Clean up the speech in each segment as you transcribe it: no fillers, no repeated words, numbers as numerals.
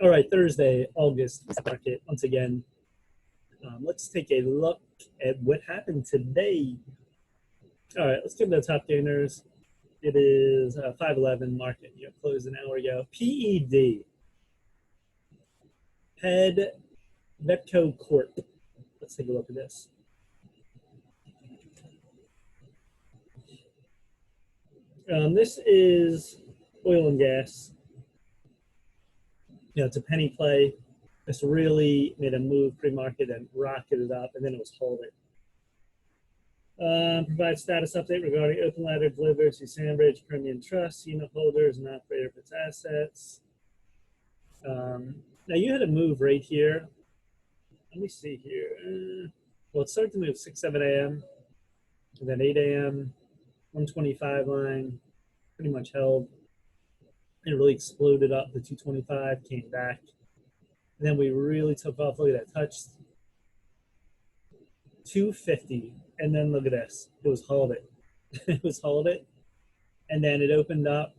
All right, Thursday, August market. Once again, let's take a look at what happened today. All right, let's give the top gainers. It is 511 market. Closed an hour ago. PED, PED Vetco Corp. Let's take a look at this. This is oil and gas. It's a penny play. This really made a move pre-market and rocketed up, and then it was holding. Provide status update regarding open ladder delivered to Sandbridge Premium Trust, unit holders, and operator of its assets. Now you had a move right here. Let me see here. Well, it started to move 6, 7 a.m. and then 8 a.m. 125 line pretty much held. It really exploded up to 225, came back. And then we really took off. Look at that, touched 250. And then look at this. It was hold it. It was hold it. And then it opened up.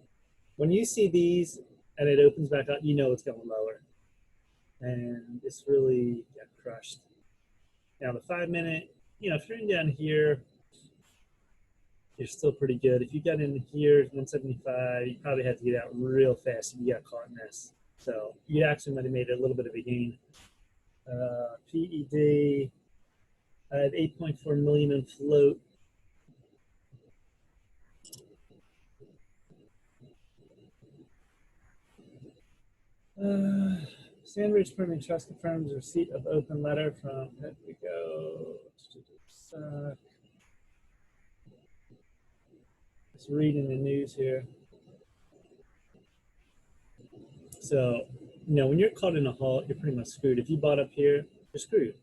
When you see these and it opens back up, you know it's going lower. And this really got crushed. Now the 5 minute, if you're in down here, you're still pretty good. If you got in here, 175, you probably had to get out real fast if you got caught in this. So you actually might have made a little bit of a gain. PED, I had 8.4 million in float. Sandridge Premium Trust confirms receipt of open letter from, here we go. Just reading the news here. So, when you're caught in a halt, you're pretty much screwed. If you bought up here, you're screwed.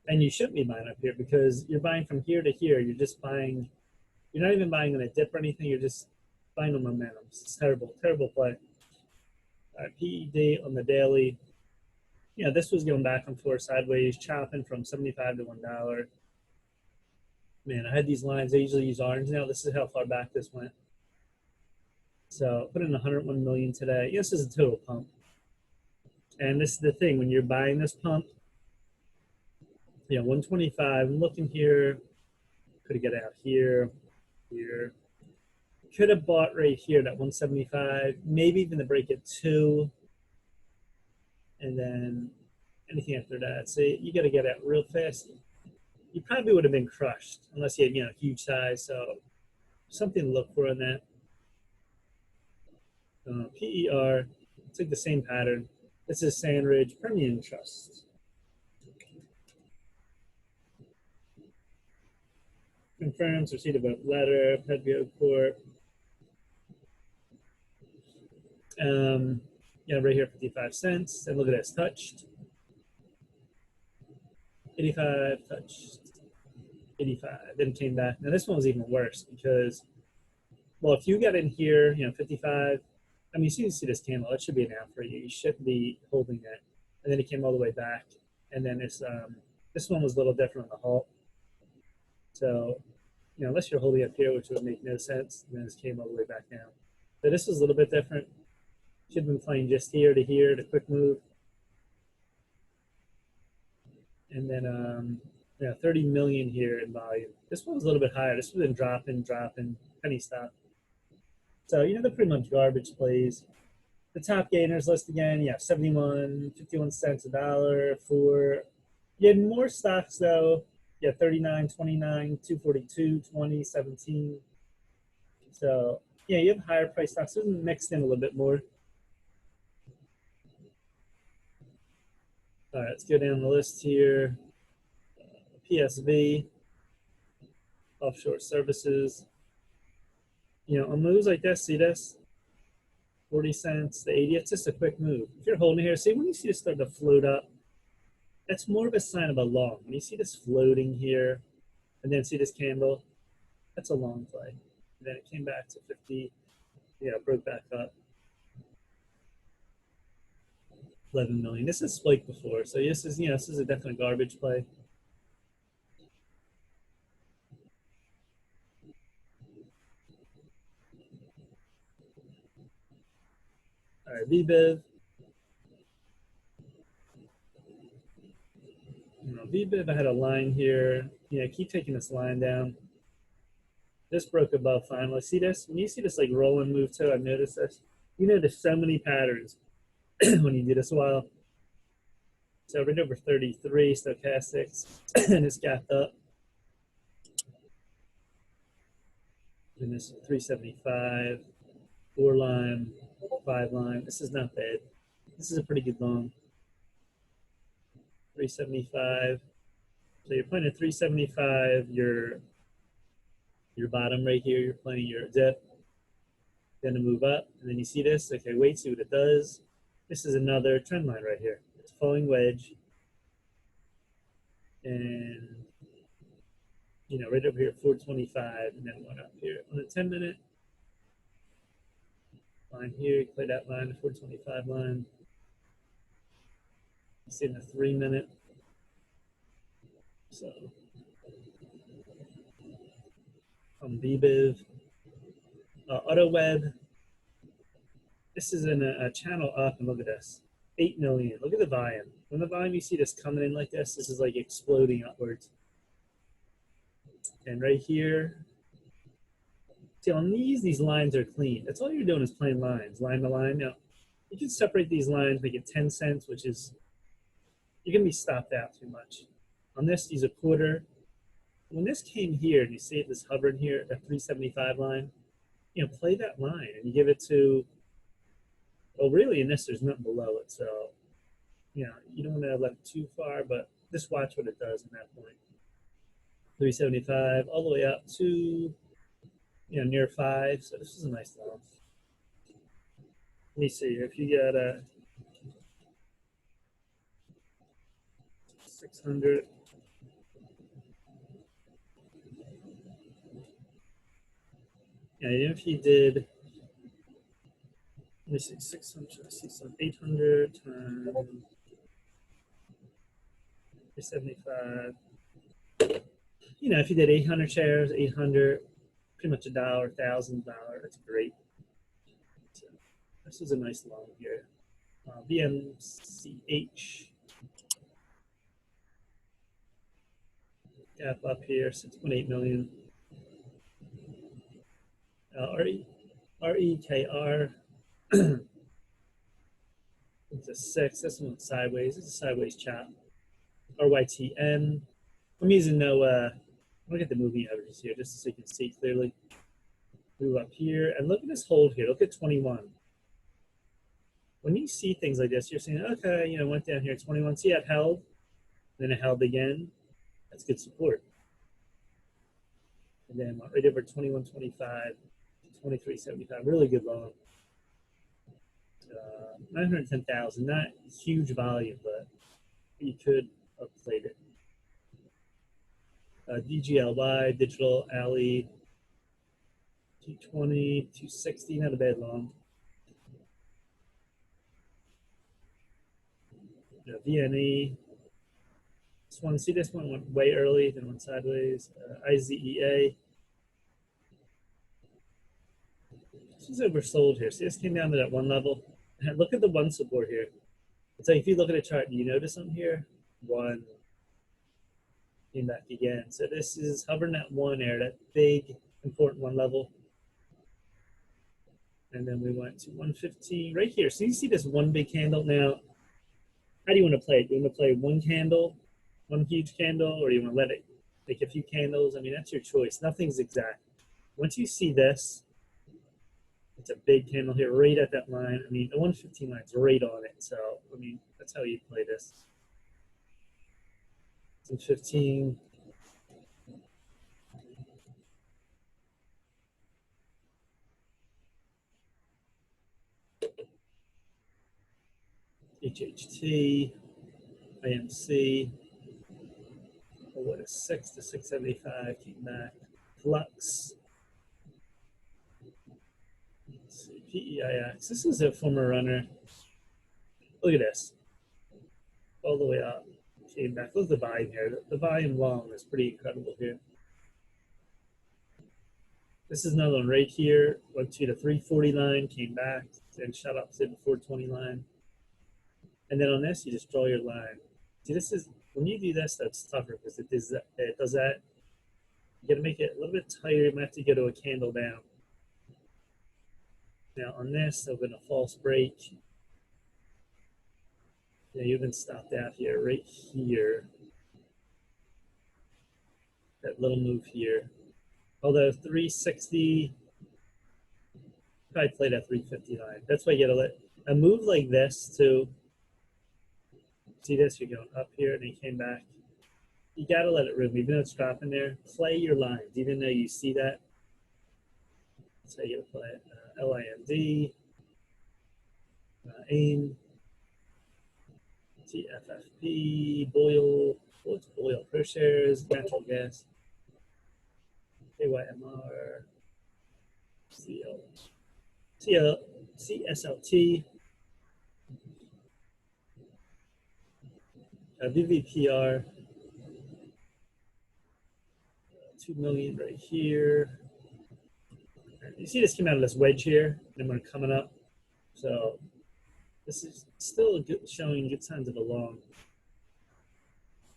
And you shouldn't be buying up here because you're buying from here to here. You're just buying, you're not even buying on a dip or anything. You're just buying on momentum. It's terrible, terrible play. All right, PED on the daily. This was going back and forth sideways, chopping from 75 to $1. Man, I had these lines. I usually use orange now. This is how far back this went. So put in 101 million today. This is a total pump. And this is the thing, when you're buying this pump, 125. I'm looking here. Could have got out here, here. Could have bought right here, that 175. Maybe even the break at 2. And then anything after that. So you got to get out real fast. You probably would have been crushed unless you had, huge size. So something to look for on that. PER, it's like the same pattern. This is Sandridge Premium Trust. Confirms receipt of a letter, PED+167 Corp. Right here, 55 cents. And look at this, touched. 85, touched. 85, then came back. Now this one was even worse because, well, if you got in here, 55, I mean, you see this candle, it should be an out for you. You shouldn't be holding it. And then it came all the way back. And then this one was a little different on the halt. So, unless you're holding up here, which would make no sense, and then this came all the way back down. So this was a little bit different. Should have been playing just here to here, the quick move. And then 30 million here in volume. This one was a little bit higher. This was been dropping, penny stock. So, they're pretty much garbage plays. The top gainers list again, 71, 51 cents a dollar for. You had more stocks though. 39, 29, 242, 20, 17. So, you have higher price stocks. So mixed in a little bit more. All right, let's go down the list here. PSV, offshore services. On moves like this, see this? 40 cents, the 80, it's just a quick move. If you're holding here, see when you see this start to float up, that's more of a sign of a long. When you see this floating here, and then see this candle, that's a long play. And then it came back to 50, broke back up. 11 million. This is spiked before, so this is a definitely garbage play. All right, VBIV. VBIV, I had a line here. Keep taking this line down. This broke above finally. See this? When you see this like roll and move too, I've noticed this. You notice so many patterns when you do this a while. So right over 33 stochastics, and it's gapped up. And this 375, 4 line, 5 line. This is not bad. This is a pretty good long. 375. So you're playing a 375, your bottom right here, you're playing your dip. Then to move up, and then you see this. Okay, wait, see what it does. This is another trend line right here. It's a falling wedge. And right over here, 425, and then one up here on the 10-minute line here. You play that line, the 425 line. You see in the 3-minute. So on VBIV, AutoWeb. This is in a channel up, and look at this, 8 million. Look at the volume. When the volume, you see this coming in like this is like exploding upwards. And right here, see on these lines are clean. That's all you're doing is playing lines, line to line. Now, you can separate these lines, make it 10 cents, which is, you're gonna be stopped out too much. On this, use a quarter. When this came here, and you see it, this hovering here, that 375 line, play that line, and you give it to, well, really in this, there's nothing below it, so, you don't want to let it too far, but just watch what it does at that point. 375 all the way up to, near 5, so this is a nice long. Let me see, if you got a 600, if you did, let me see, 600, I see some 800 times 375. If you did 800 shares, 800, pretty much $1, $1,000, that's great. So this is a nice long here. BMCH. Gap up here, 6.8 million. REKR. It's a 6. This one's sideways. It's a sideways chop. RYTN. I'm using I'm gonna get the moving averages here just so you can see clearly. Move up here and look at this hold here. Look at 21. When you see things like this, you're saying, okay, went down here 21. See, it held, then it held again. That's good support. And then right over 21.25, 23.75. Really good long. 910,000. Not huge volume, but you could have played it. DGLY, Digital Alley, 220, 260, not a bad long. VNE. This one, see this one went way early, then went sideways. IZEA. This is oversold here. See, this came down to that one level. And look at the one support here. It's like if you look at the chart, do you notice something here? One. Came back again. So this is hovering at one there, that big, important one level. And then we went to 115 right here. So you see this one big candle. Now, how do you want to play it? Do you want to play one candle, one huge candle, or do you want to let it make a few candles? I mean, that's your choice. Nothing's exact. Once you see this, it's a big candle here right at that line. I mean, the 115 line's right on it. So, I mean, that's how you play this. 15. HHT, IMC. Oh, what is 6 to 675? Came back. Flux. Let's see, PEIX. This is a former runner. Look at this. All the way up. Came back. Look at the volume here. The volume long is pretty incredible here. This is another one right here. Went to the 340 line, came back, then shot up to the 420 line. And then on this, you just draw your line. See, this is when you do this, that's tougher because it does that. You got to make it a little bit tighter. You might have to go to a candle down. Now on this, open a false break. Now you've been stopped out here, right here. That little move here. Although 360, probably played at 359. That's why you gotta let a move like this to see this. You're going up here, and he came back. You gotta let it room, even though it's dropping there. Play your lines, even though you see that. That's how you gotta play it. LIND, AIM, TFFP, Boyle. What's Boyle? Per shares, natural gas, KYMR, CSLT, VVPR, 2 million right here. You see this came out of this wedge here, and we're coming up. So this is still showing good signs of a long.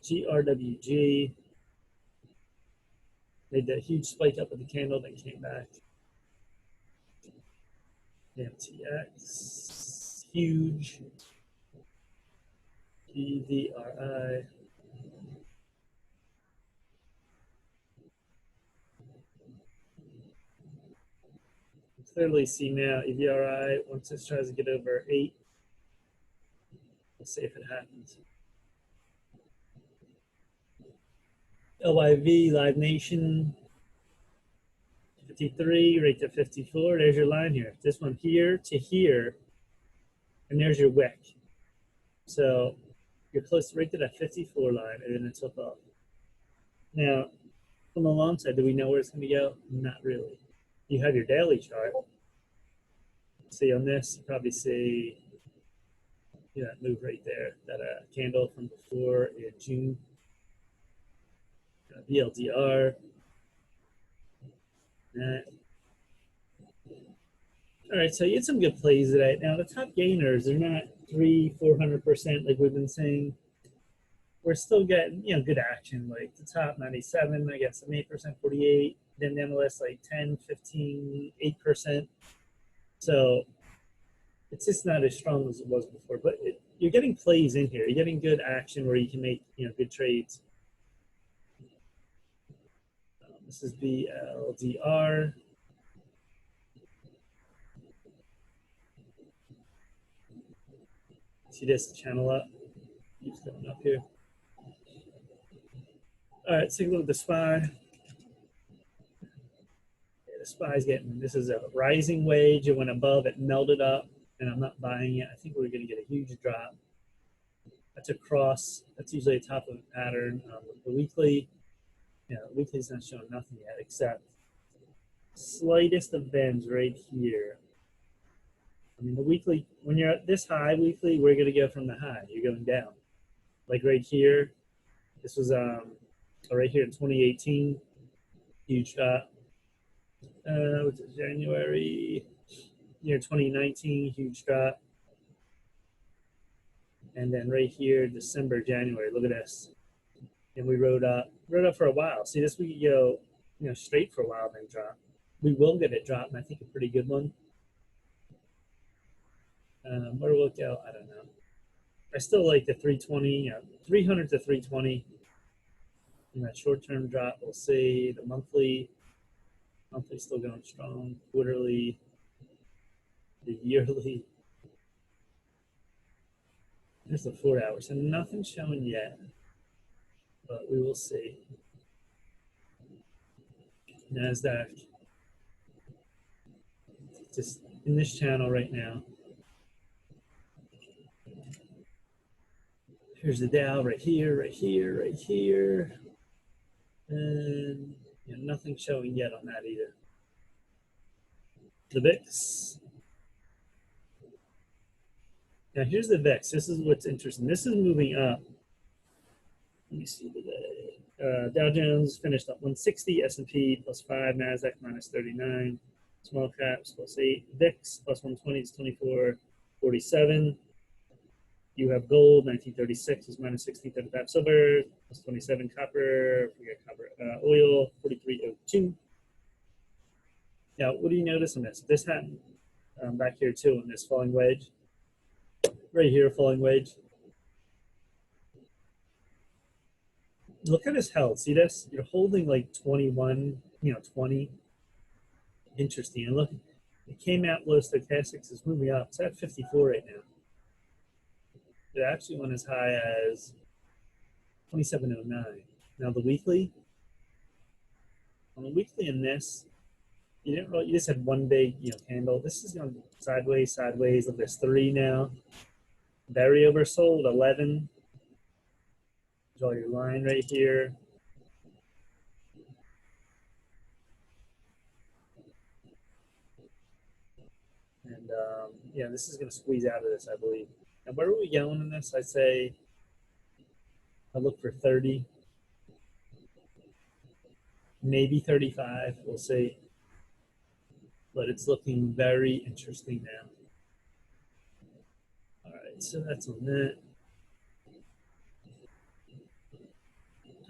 GRWG made that huge spike up at the candle, then came back. MTX, huge. EVRI. Clearly see now EVRI, once it tries to get over 8, we'll see if it happens. LYV, Live Nation, 53, right to 54. There's your line here. This one here to here, and there's your wick. So you're close right to that 54 line, and then it took off. Now, from the long side, do we know where it's going to go? Not really. You have your daily chart. See on this, you probably see that move right there, that candle from before in June. VLDR. All right, so you had some good plays today. Now the top gainers, they're not 300-400% like we've been saying. We're still getting good action, like the top 97, I guess some 8%, 48, then down the list like 10, 15, 8%. So it's just not as strong as it was before, but you're getting plays in here. You're getting good action where you can make good trades. This is BLDR. See this channel up? Keeps going up here. All right, let's take a look at the SPY. The SPY's this is a rising wedge. It went above, it melted up, and I'm not buying it. I think we're going to get a huge drop. That's a cross. That's usually a top of a pattern. The weekly, the weekly's not showing nothing yet except slightest of bends right here. I mean, the weekly, when you're at this high weekly, we're going to go from the high. You're going down. Like right here, this was right here in 2018, huge drop. What's it, January, year 2019, huge drop. And then right here, December, January, look at this. And we rode up for a while. See, this we could go, straight for a while, then drop. We will get it drop, and I think a pretty good one. Where will it go? I don't know. I still like the 320, 300 to 320. And that short-term drop, we'll see. The monthly still going strong. Quarterly, the yearly. There's the 4 hours, and nothing showing yet, but we will see. NASDAQ, just in this channel right now. Here's the Dow right here, right here, right here. And nothing showing yet on that either. The VIX. Now here's the VIX. This is what's interesting. This is moving up. Let me see today. Dow Jones finished up 160, S&P +5, NASDAQ -39, small caps +8, VIX +120 is 24.47. You have gold, 1936 is minus 1635 silver, plus 27 copper, we got copper oil, 4302. Now, what do you notice in this? This happened back here too in this falling wedge. Right here, falling wedge. Look at his health. See this? You're holding like 21, 20. Interesting. And look, it came out below stochastics. It's moving up. It's at 54 right now. It actually went as high as 2709. Now the weekly, on the weekly in this, you just had one big candle. This is going sideways, sideways. Look, there's 3 now. Very oversold, 11. Draw your line right here. And yeah, this is going to squeeze out of this, I believe. And where are we going in this? I'd say I'll look for 30, maybe 35. We'll see. But it's looking very interesting now. All right, so that's on that.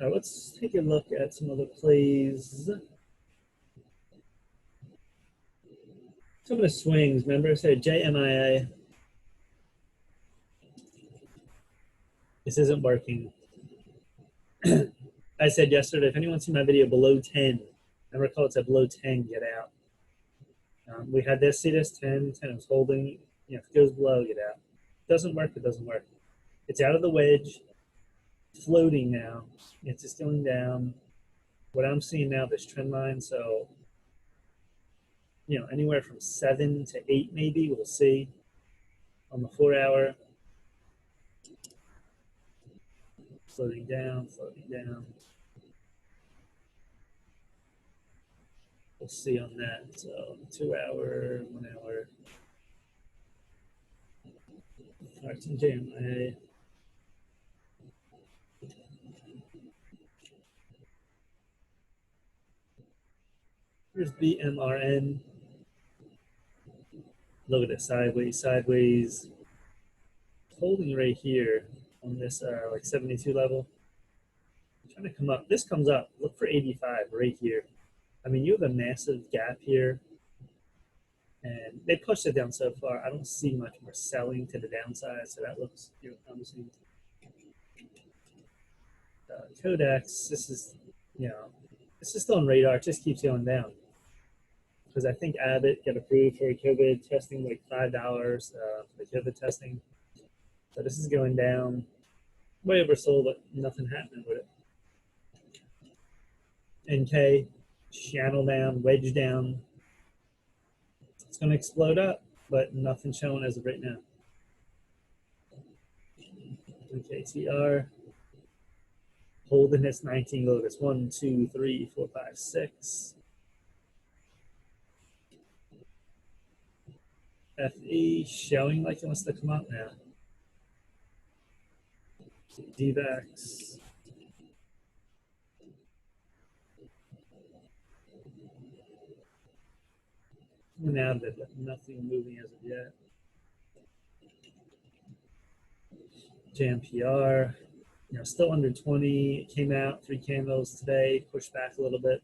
All right, let's take a look at some other plays. Some of the swings, remember I said JMIA. This isn't working. I said yesterday, if anyone's seen my video below 10, I recall it said below 10, get out. We had this, see this, 10 was holding. If it goes below, get out. It doesn't work, it doesn't work. It's out of the wedge, floating now. It's just going down. What I'm seeing now, this trend line, so anywhere from 7 to 8 maybe, we'll see on the 4-hour. Floating down, floating down. We'll see on that. So 2-hour, 1 hour. All right, some JMIA. Here's BMRN. Look at it, sideways, sideways. Holding right here on this like 72 level. I'm trying to come up. This comes up. Look for 85 right here. I mean, you have a massive gap here. And they pushed it down so far. I don't see much more selling to the downside, so that looks promising. Codex, this is still on radar. It just keeps going down. Because I think Abbott got approved for COVID testing, like $5 for the COVID testing. So this is going down, way oversold, but nothing happening with it. NK, channel down, wedge down. It's going to explode up, but nothing showing as of right now. NKTR, holding this 19 lotus. 1, 2, 3, 4, 5, 6. FE showing like it wants to come up now. DVAX. Now that nothing moving as of yet. JMPR, still under 20. It came out 3 candles today, pushed back a little bit.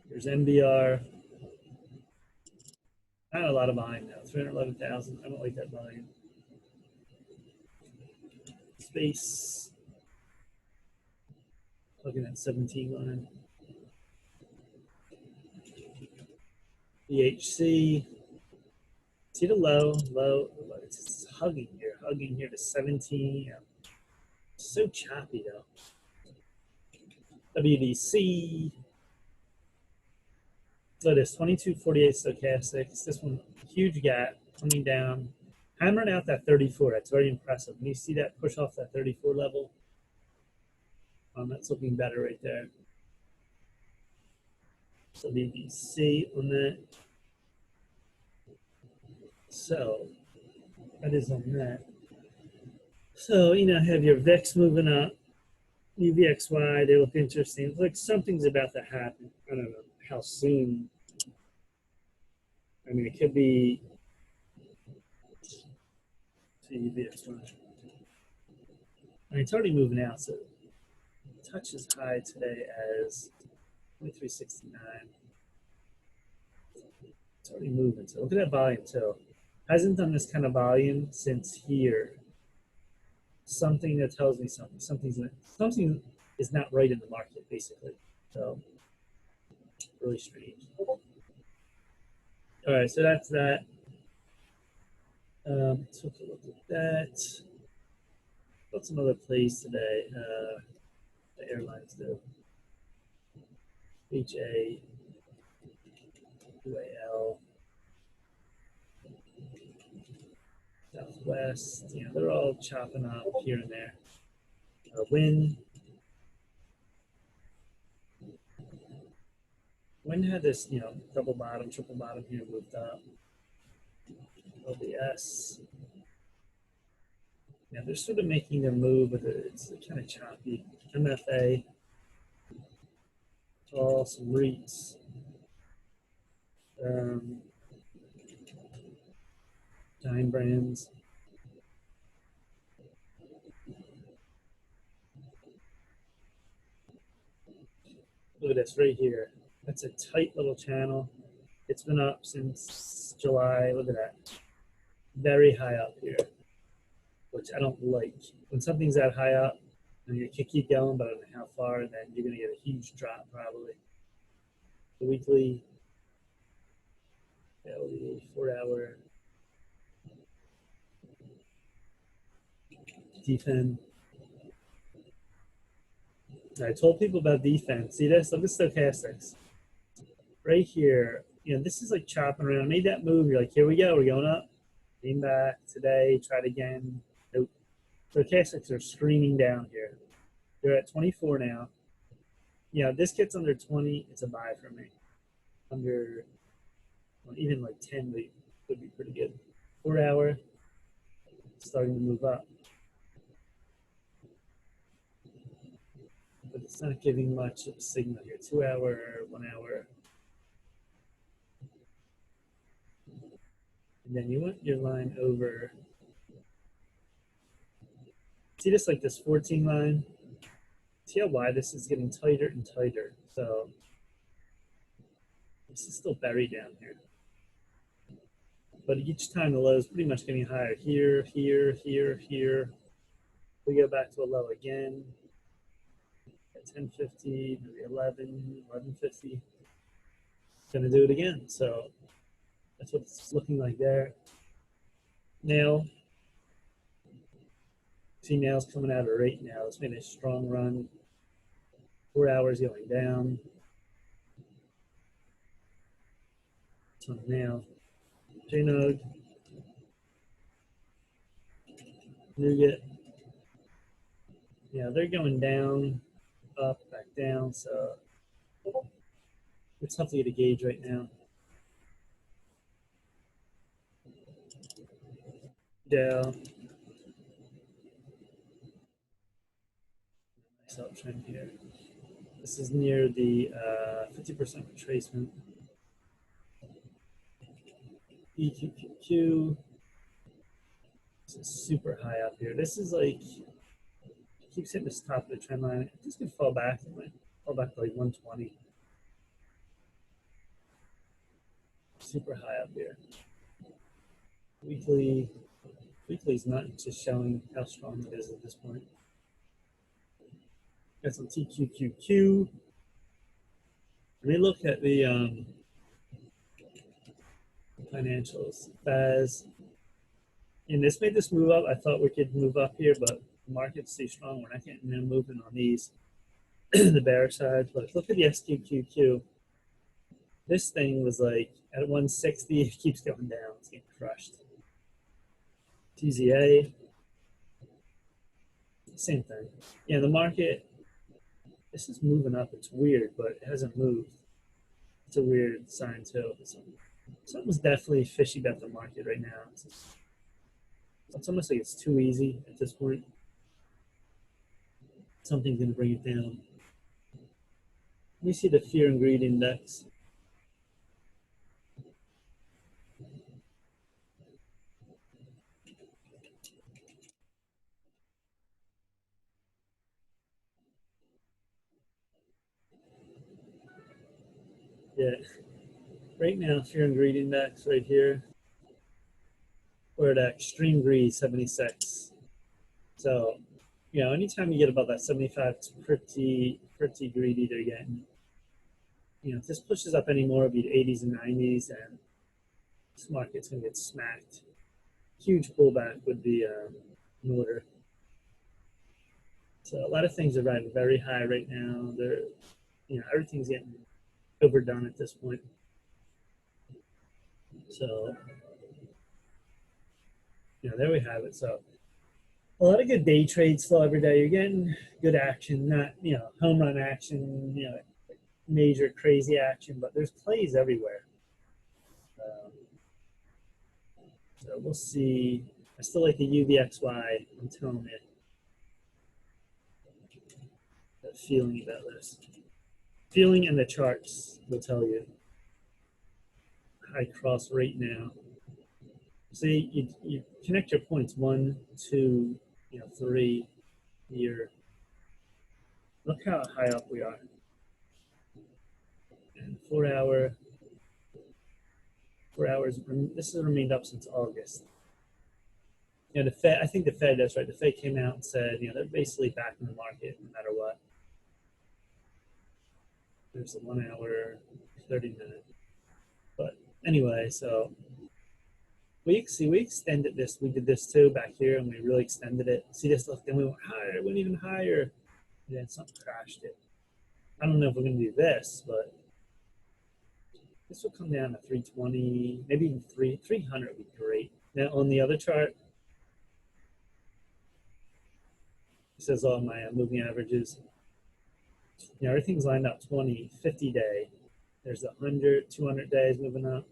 There's MBR. Not a lot of volume now. 311,000. I don't like that volume. Space. Looking at 17 line. BHC. See the low. It's hugging here to 17. So choppy though. WDC. So this 2248 stochastics. This one, huge gap coming down, hammering out that 34. That's very impressive. And you see that push off that 34 level. That's looking better right there. So BBC on that. So that is on that. So have your VIX moving up, UVXY. They look interesting. It's like something's about to happen. I don't know how soon. I mean, it could be TVS one. I mean, it's already moving out, so it touches high today as 2369. It's already moving. So look at that volume too. Hasn't done this kind of volume since here. Something that tells me something. Something is not right in the market, basically. So really strange. All right, so that's that. Let's take a look at that. Got some other plays today. The airlines do. HA, UAL, Southwest. You know, they're all chopping up here and there. Wind had this, you know, double bottom, triple bottom here, moved up. LBS. Yeah, they're sort of making their move, but it's kind of choppy. MFA. All some REITs. Dime brands. Look at this right here. That's a tight little channel. It's been up since July. Look at that. Very high up here, which I don't like. When something's that high up, and you can keep going, but I don't know how far, then you're going to get a huge drop probably. The weekly, daily, 4-hour, defend. I told people about defense. See this? Look at stochastics. Right here, you know, this is like chopping around. Made that move. You're like, here we go. We're going up. Came back today. Tried again. Nope. Stochastics are screaming down here. They're at 24 now. You know, this gets under 20, it's a buy for me. Under, well, even like 10 would be pretty good. 4-hour, starting to move up. But it's not giving much of a signal here. 2-hour, 1-hour. And then you want your line over. See this, like this 14 line? See how wide this is getting tighter and tighter. So this is still buried down here. But each time the low is pretty much getting higher. Here, here, here, here. We go back to a low again. At 1050, maybe 1150. Gonna do it again. So that's what it's looking like there. Nail. See nails coming out right now. It's made a strong run. 4 hours going down. So nail. JNOG. Nougat. Yeah, they're going down, up, back down. So it's tough to get a gauge right now. Dow. Nice uptrend here. This is near the 50% retracement. EQQQ. This is super high up here. This is like, it keeps hitting this top of the trend line. This could fall back. It might fall back to like 120. Super high up here. Weekly's not just showing how strong it is at this point. Got some TQQQ. Let me look at the financials. FAS. And this made this move up. I thought we could move up here, but the market's too strong. We're not getting no movement on these, the bear side. But look at the SQQQ. This thing was like at 160. It keeps going down. It's getting crushed. TZA. Same thing. Yeah, the market, this is moving up. It's weird, but it hasn't moved. It's a weird sign too. Something's definitely fishy about the market right now. It's almost like it's too easy at this point. Something's going to bring it down. Let me see the fear and greed index. Yeah. Right now, fear and greed index right here, we're at extreme greed, 76. So, you know, anytime you get above that 75, it's pretty greedy to get. You know, if this pushes up anymore, it'll be the 80s and 90s, and this market's gonna get smacked. Huge pullback would be in order. So a lot of things are riding very high right now. They're, you know, everything's getting overdone at this point. So, you know, there we have it. So a lot of good day trades still every day. You're getting good action, not, you know, home run action, you know, major crazy action, but there's plays everywhere. Um, so we'll see. I still like the UVXY. I'm telling you, that feeling about this. Feeling and the charts will tell you. High cross right now. See, you connect your points 1, 2, you know, 3 here. Look how high up we are. And 4 hours. This has remained up since August. You know, the Fed. I think the Fed. That's right. The Fed came out and said, you know, they're basically back in the market no matter what. There's a 1 hour, 30-minute. But anyway, so we extended this. We did this too back here, and we really extended it. See this? Look, then we went higher. Went even higher. And then something crashed it. I don't know if we're gonna do this, but this will come down to 320, maybe even 300 would be great. Now on the other chart, it says all my moving averages. You know, everything's lined up 20, 50 day. There's 100, 200 days moving up.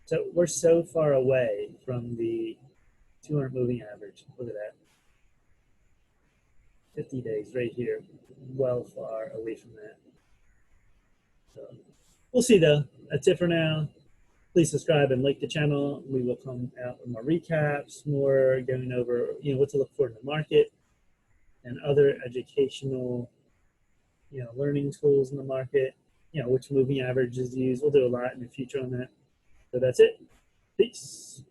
So we're so far away from the 200 moving average. Look at that. 50 days right here. Well far away from that. So we'll see though. That's it for now. Please subscribe and like the channel. We will come out with more recaps, more going over, you know, what to look for in the market and other educational, you know, learning tools in the market, you know, which moving averages to use. We'll do a lot in the future on that. So that's it. Peace.